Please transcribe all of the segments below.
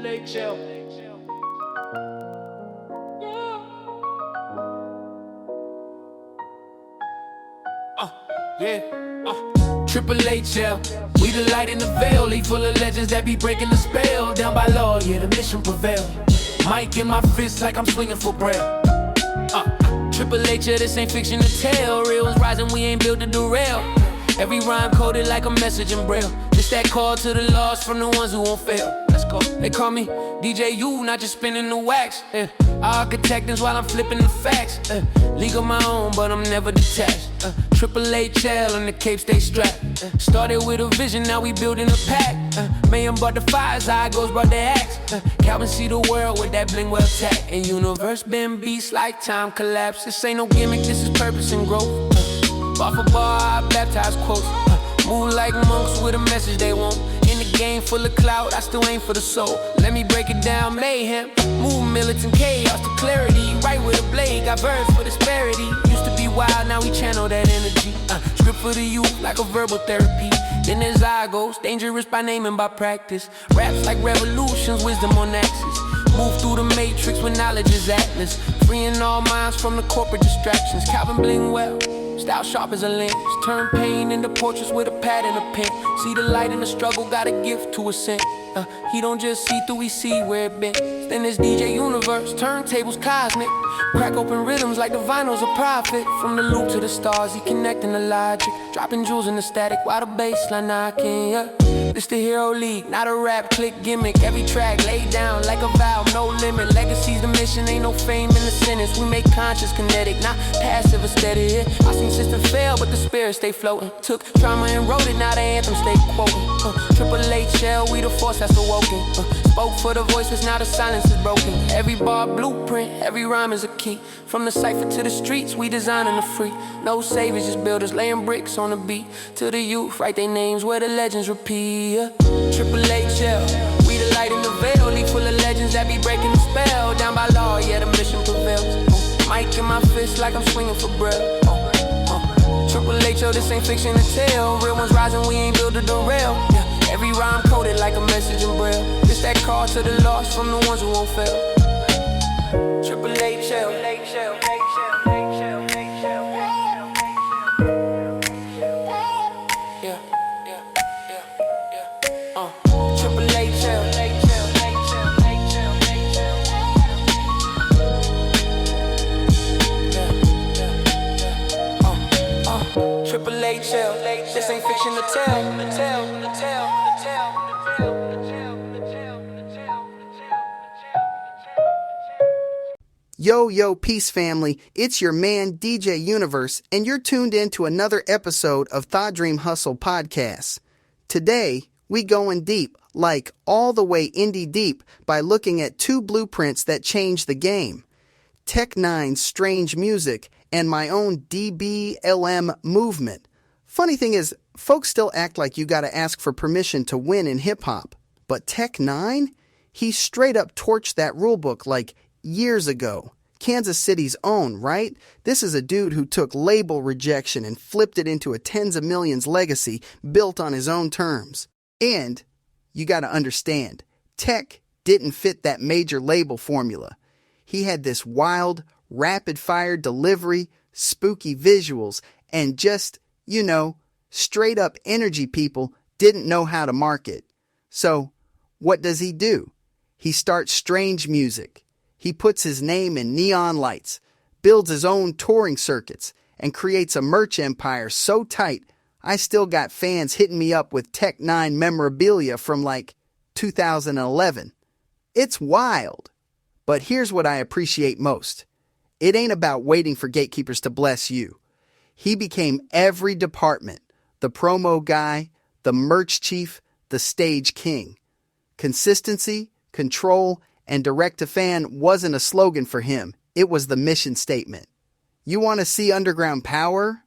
H L. Triple HL, we the light in the veil, leaf full of legends that be breaking the spell. Down by law, yeah, the mission prevail. Mic in my fist like I'm swinging for braille. Triple H, yeah, this ain't fiction to tell. Real ones rising, we ain't built to derail. Every rhyme coded like a message in braille. It's that call to the lost from the ones who won't fail. Let's go. They call me DJ U, not just spinning the wax. I architect things while I'm flipping the facts. League of my own, but I'm never detached. Triple HL and the cape stay strapped. Started with a vision, now we building a pack. Man brought the fires, Igos brought the axe. Calvin see the world with that bling well tack. And universe been beats like time collapse. This ain't no gimmick, this is purpose and growth. Bar for bar, I baptize quotes. Move like monks with a message they want. In the game full of clout, I still aim for the soul. Let me break it down, mayhem. Move militant chaos to clarity. Right with a blade, got verbs for disparity. Used to be wild, now we channel that energy. Script for the youth like a verbal therapy. Then there's Igos, dangerous by name and by practice. Raps like revolutions, wisdom on axis. Move through the matrix when knowledge is atlas. Freeing all minds from the corporate distractions. Calvin bling well, style sharp as a lens. Turn pain into portraits with a pad and a pen. See the light in the struggle, got a gift to ascend. He don't just see through, we see where it been. Then there's DJ Universe, turntables cosmic. Crack open rhythms like the vinyl's a prophet. From the loop to the stars, he connecting the logic. Dropping jewels in the static while the bassline knocking, yeah. This the Hero League, not a rap click gimmick. Every track laid down like a vow, no limit. Legacy's the mission, ain't no fame in the sentence. We make conscious kinetic, not passive or steady. Yeah. I seen system fail, but the spirit stay floating. Took trauma and wrote it, now the anthem stay quoting. Triple HL, we the force that's awoken. Spoke for the voices, now the silence is broken. Every bar blueprint, every rhyme is a key. From the cypher to the streets, we designing the free. No saviors, just builders, laying bricks on the beat. To the youth, write their names where the legends repeat. Triple HL, we the light in the veil, leaf full of legends that be breaking the spell. Down by law, yeah, the mission prevails. Mic in my fist like I'm swinging for braille. Triple HL, this ain't fiction to tell. Real ones rising, we ain't built to derail. Yeah, every rhyme coded like a message in braille. It's that call to the lost from the ones who won't fail. Triple HL, HL, HL, HL, HL. Yeah, yeah, yeah, yeah. Triple HL, HL, HL, HL, HL. Triple HL, this ain't fiction to tell. Yo, peace family, it's your man DJ Universe, and you're tuned in to another episode of Thought Dream Hustle Podcast. Today, we going deep, like all the way indie deep, by looking at two blueprints that changed the game. N9ne's Strange Music and my own DBLM movement. Funny thing is, folks still act like you gotta ask for permission to win in hip-hop. But N9ne? He straight up torched that rulebook like years ago. Kansas City's own, right? This is a dude who took label rejection and flipped it into a tens of millions legacy built on his own terms. And you gotta understand, Tech didn't fit that major label formula. He had this wild, rapid-fire delivery, spooky visuals, and just, straight-up energy people didn't know how to market. So, what does he do? He starts Strange Music. He puts his name in neon lights, builds his own touring circuits, and creates a merch empire so tight, I still got fans hitting me up with N9ne memorabilia from like 2011. It's wild. But here's what I appreciate most. It ain't about waiting for gatekeepers to bless you. He became every department, the promo guy, the merch chief, the stage king. Consistency, control, and direct-to-fan wasn't a slogan for him. It was the mission statement. You want to see underground power?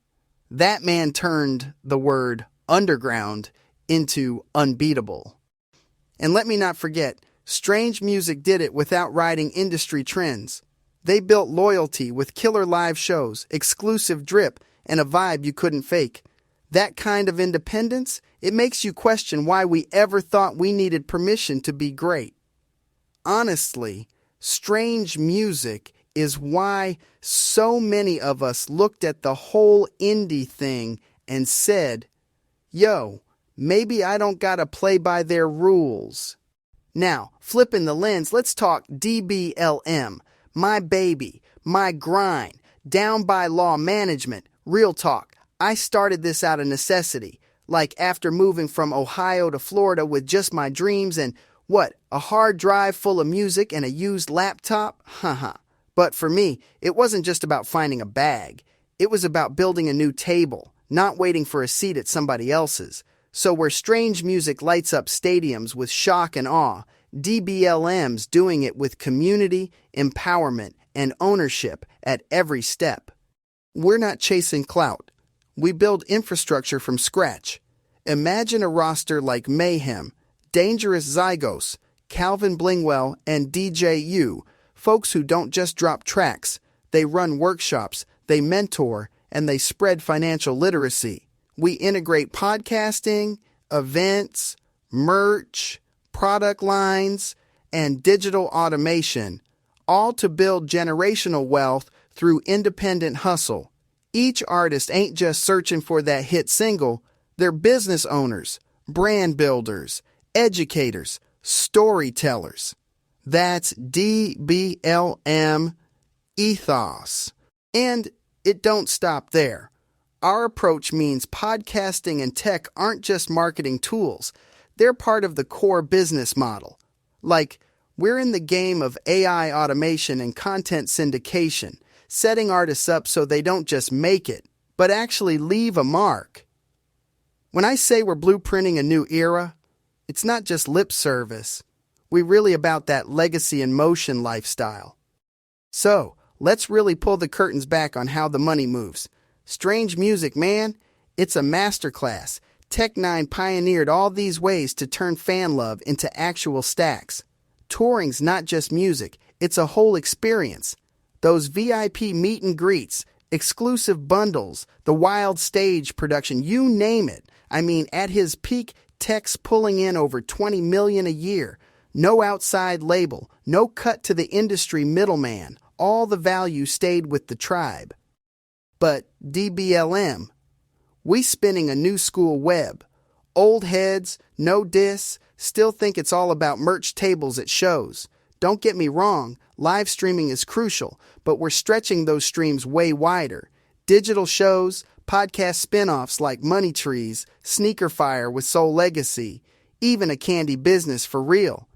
That man turned the word underground into unbeatable. And let me not forget, Strange Music did it without riding industry trends. They built loyalty with killer live shows, exclusive drip, and a vibe you couldn't fake. That kind of independence, it makes you question why we ever thought we needed permission to be great. honestly, strange music is why so many of us looked at the whole indie thing and said, yo, maybe I don't gotta play by their rules. Now, flipping the lens, let's talk DBLM, my baby, my grind, down by law management. Real talk, I started this out of necessity, like after moving from Ohio to Florida with just my dreams and, a hard drive full of music and a used laptop? Haha. But for me, it wasn't just about finding a bag. It was about building a new table, not waiting for a seat at somebody else's. So where strange music lights up stadiums with shock and awe, DBLM's doing it with community, empowerment, and ownership at every step. We're not chasing clout. We build infrastructure from scratch. Imagine a roster like Mayhem, Dangerous Zygos, Calvin Blingwell, and DJ folks who don't just drop tracks. They run workshops, they mentor, and they spread financial literacy. We integrate podcasting, events, merch, product lines, and digital automation, all to build generational wealth through independent hustle. Each artist ain't just searching for that hit single, they're business owners, brand builders, educators, storytellers. That's DBLM ethos. And it don't stop there. Our approach means podcasting and tech aren't just marketing tools. They're part of the core business model. Like, we're in the game of AI automation and content syndication, setting artists up so they don't just make it, but actually leave a mark. When I say we're blueprinting a new era, it's not just lip service. We're really about that legacy in motion lifestyle. So, let's really pull the curtains back on how the money moves. Strange music, man, it's a masterclass. N9 pioneered all these ways to turn fan love into actual stacks. Touring's not just music, it's a whole experience. Those VIP meet and greets, exclusive bundles, the wild stage production, you name it. I mean, at his peak, Tech's pulling in over $20 million a year. No outside label, no cut to the industry middleman. All the value stayed with the tribe. But DBLM, we spinning a new school web. Old heads, no diss, still think it's all about merch tables at shows. Don't get me wrong, live streaming is crucial, but we're stretching those streams way wider. Digital shows, podcast spin-offs like Money Trees, Sneaker Fire with Soul Legacy, even a candy business for real.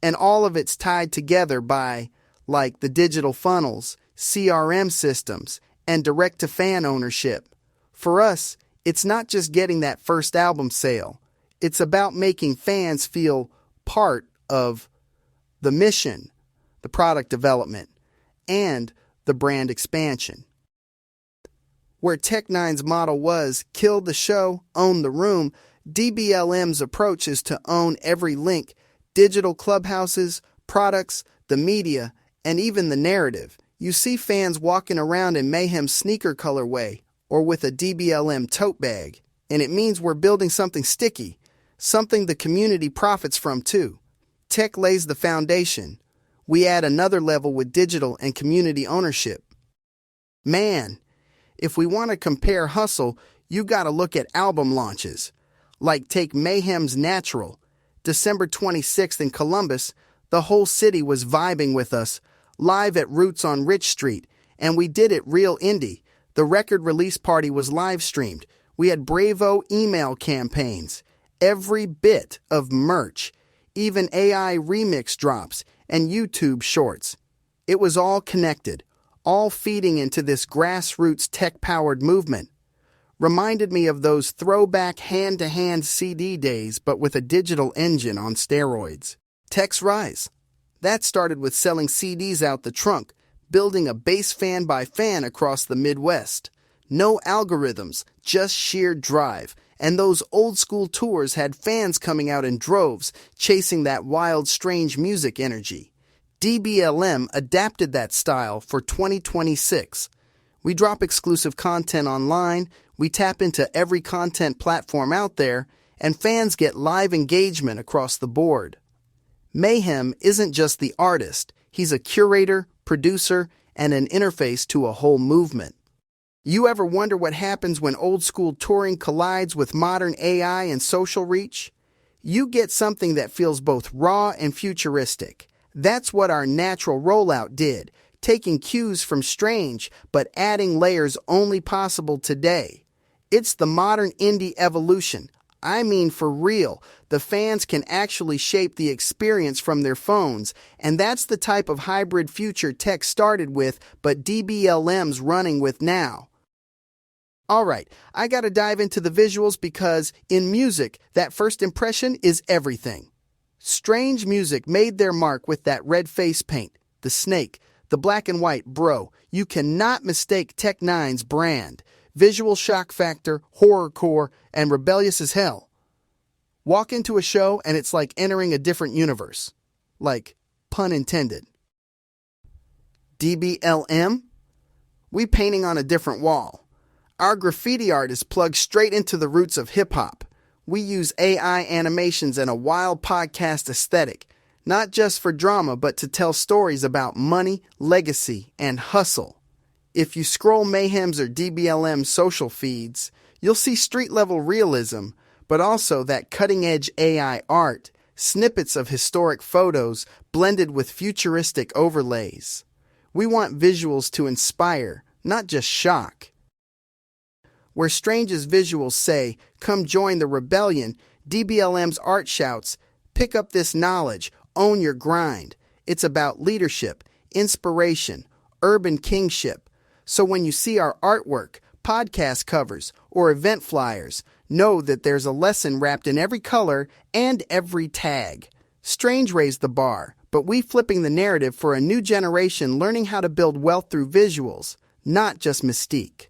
And all of it's tied together by, like, the digital funnels, CRM systems, and direct-to-fan ownership. For us, it's not just getting that first album sale. It's about making fans feel part of the mission, the product development, and the brand expansion. Where N9ne's model was kill the show, own the room, DBLM's approach is to own every link, digital clubhouses, products, the media, and even the narrative. You see fans walking around in Mayhem's sneaker colorway or with a DBLM tote bag, and it means we're building something sticky, something the community profits from too. Tech lays the foundation. We add another level with digital and community ownership. Man, if we want to compare hustle, you gotta look at album launches. Like take Mayhem's Natural. December 26th in Columbus, the whole city was vibing with us, live at Roots on Rich Street, and we did it real indie. The record release party was live streamed. We had Bravo email campaigns, every bit of merch, even AI remix drops, and YouTube shorts. It was all connected, all feeding into this grassroots tech-powered movement. Reminded me of those throwback hand-to-hand CD days, but with a digital engine on steroids. Tech's rise. That started with selling CDs out the trunk, building a base fan by fan across the Midwest. No algorithms, just sheer drive. And those old-school tours had fans coming out in droves, chasing that wild, strange music energy. DBLM adapted that style for 2026. We drop exclusive content online, we tap into every content platform out there, and fans get live engagement across the board. Mayhem isn't just the artist, he's a curator, producer, and an interface to a whole movement. You ever wonder what happens when old-school touring collides with modern AI and social reach? You get something that feels both raw and futuristic. That's what our natural rollout did, taking cues from Strange, but adding layers only possible today. It's the modern indie evolution. I mean, for real, the fans can actually shape the experience from their phones, and that's the type of hybrid future tech started with, but DBLM's running with now. Alright, I gotta dive into the visuals because, in music, that first impression is everything. Strange Music made their mark with that red face paint, the snake, the black and white, bro. You cannot mistake N9ne's brand. Visual shock factor, horrorcore, and rebellious as hell. Walk into a show and it's like entering a different universe. Like, pun intended. DBLM? We painting on a different wall. Our graffiti art is plugged straight into the roots of hip-hop. We use AI animations and a wild podcast aesthetic, not just for drama, but to tell stories about money, legacy, and hustle. If you scroll Mayhem's or DBLM's social feeds, you'll see street-level realism, but also that cutting-edge AI art, snippets of historic photos blended with futuristic overlays. We want visuals to inspire, not just shock. Where Strange's visuals say, "Come join the rebellion," DBLM's art shouts, "Pick up this knowledge, own your grind." It's about leadership, inspiration, urban kingship. So when you see our artwork, podcast covers, or event flyers, know that there's a lesson wrapped in every color and every tag. Strange raised the bar, but we flipping the narrative for a new generation learning how to build wealth through visuals, not just mystique.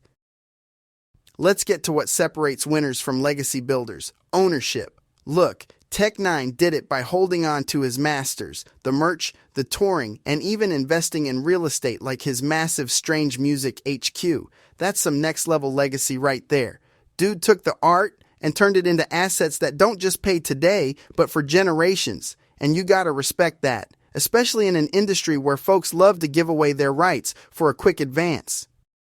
Let's get to what separates winners from legacy builders: ownership. Look, N9ne did it by holding on to his masters, the merch, the touring, and even investing in real estate like his massive Strange Music HQ. That's some next-level legacy right there. Dude took the art and turned it into assets that don't just pay today, but for generations. And you gotta respect that, especially in an industry where folks love to give away their rights for a quick advance.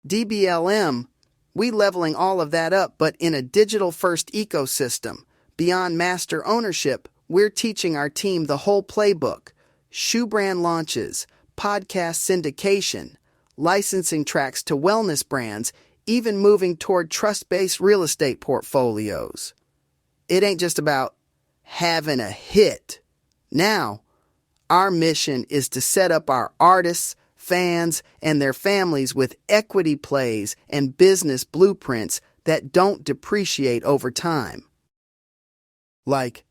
DBLM, we leveling all of that up, but in a digital-first ecosystem. Beyond master ownership, we're teaching our team the whole playbook: shoe brand launches, podcast syndication, licensing tracks to wellness brands, even moving toward trust-based real estate portfolios. It ain't just about having a hit. Now, our mission is to set up our artists, fans, and their families with equity plays and business blueprints that don't depreciate over time. Like,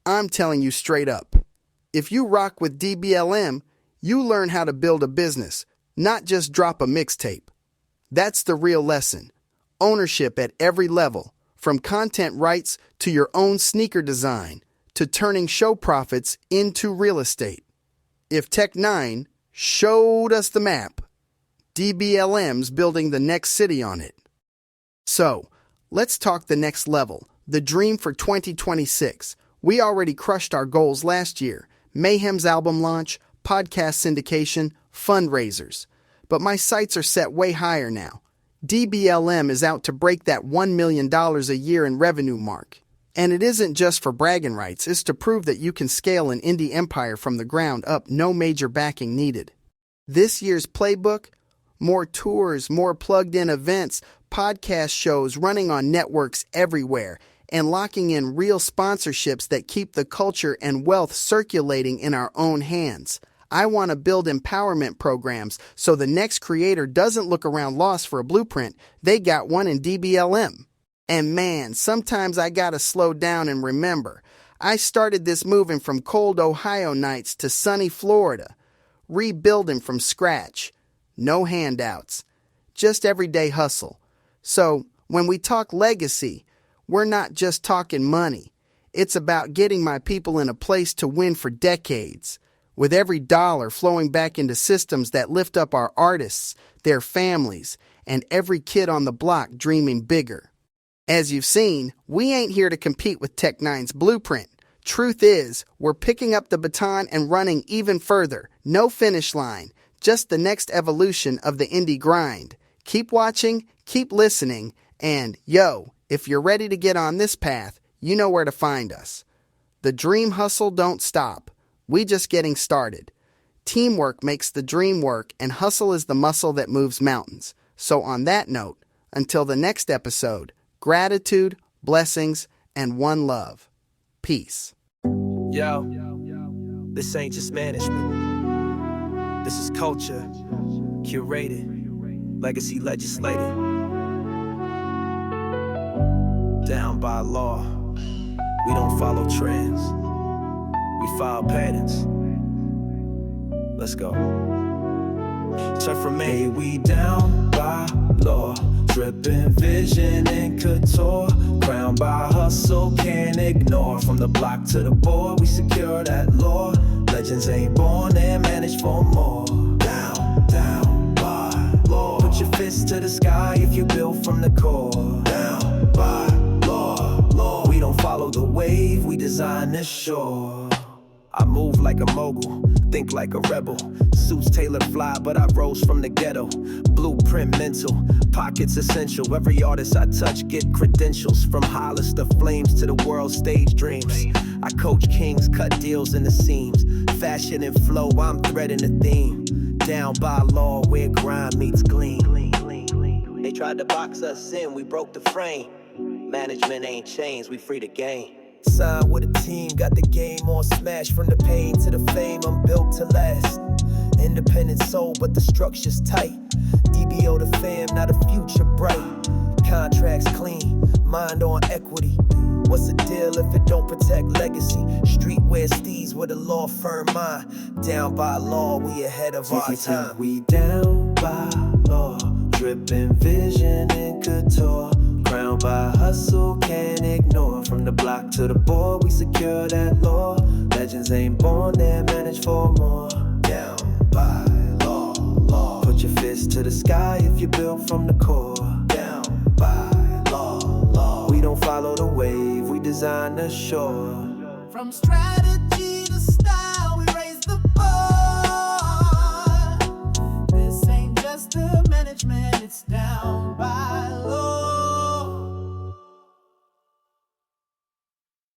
I'm telling you straight up, if you rock with DBLM, you learn how to build a business, not just drop a mixtape. That's the real lesson. Ownership at every level, from content rights to your own sneaker design, to turning show profits into real estate. If N9ne showed us the map, DBLM's building the next city on it. So, let's talk the next level. The dream for 2026. We already crushed our goals last year. Mayhem's album launch, podcast syndication, fundraisers. But my sights are set way higher now. DBLM is out to break that $1 million a year in revenue mark. And it isn't just for bragging rights, it's to prove that you can scale an indie empire from the ground up, no major backing needed. This year's playbook: more tours, more plugged-in events, podcast shows running on networks everywhere, and locking in real sponsorships that keep the culture and wealth circulating in our own hands. I want to build empowerment programs so the next creator doesn't look around lost for a blueprint. They got one in DBLM. And man, sometimes I gotta slow down and remember, I started this moving from cold Ohio nights to sunny Florida, rebuilding from scratch. No handouts, just everyday hustle. So when we talk legacy, we're not just talking money. It's about getting my people in a place to win for decades, with every dollar flowing back into systems that lift up our artists, their families, and every kid on the block dreaming bigger. As you've seen, we ain't here to compete with N9ne's blueprint. Truth is, we're picking up the baton and running even further. No finish line, just the next evolution of the indie grind. Keep watching, keep listening, and yo, if you're ready to get on this path, you know where to find us. The dream hustle don't stop. We just getting started. Teamwork makes the dream work, and hustle is the muscle that moves mountains. So on that note, until the next episode, gratitude, blessings, and one love. Peace. Yo, this ain't just management. This is culture, curated, legacy legislated. Down by law, we don't follow trends. We follow patterns. Let's go. Turn from me, we down by law. Dripping vision and couture, crowned by hustle, can't ignore. From the block to the board, we secure that law. Legends ain't born, they're managed for more. Down by law. Put your fist to the sky if you build from the core. Down by law. We don't follow the wave, we design this shore. I move like a mogul, think like a rebel. Suits tailored fly, but I rose from the ghetto. Blueprint mental, pockets essential. Every artist I touch get credentials. From Hollis to Flames to the world stage dreams. I coach kings, cut deals in the seams. Fashion and flow, I'm threading the theme. Down by law, where grind meets gleam. They tried to box us in, we broke the frame. Management ain't changed, we free the game. Signed with a team, got the game on smash. From the pain to the fame, I'm built to last. Independent soul, but the structure's tight. DBO the fam, not a future bright. Contracts clean, mind on equity. What's the deal if it don't protect legacy? Streetwear steez with a law firm mind. Down by law, we ahead of our time. We down by law, dripping vision and couture. Crowned by hustle, can't ignore. From the block to the board, we secure that law. Legends ain't born, they're managed for more. Down by law. Put your fist to the sky if you build from the core. Down by law. We don't follow the wave, we design the shore. From strategy to style, we raise the bar. This ain't just the management, it's down by law.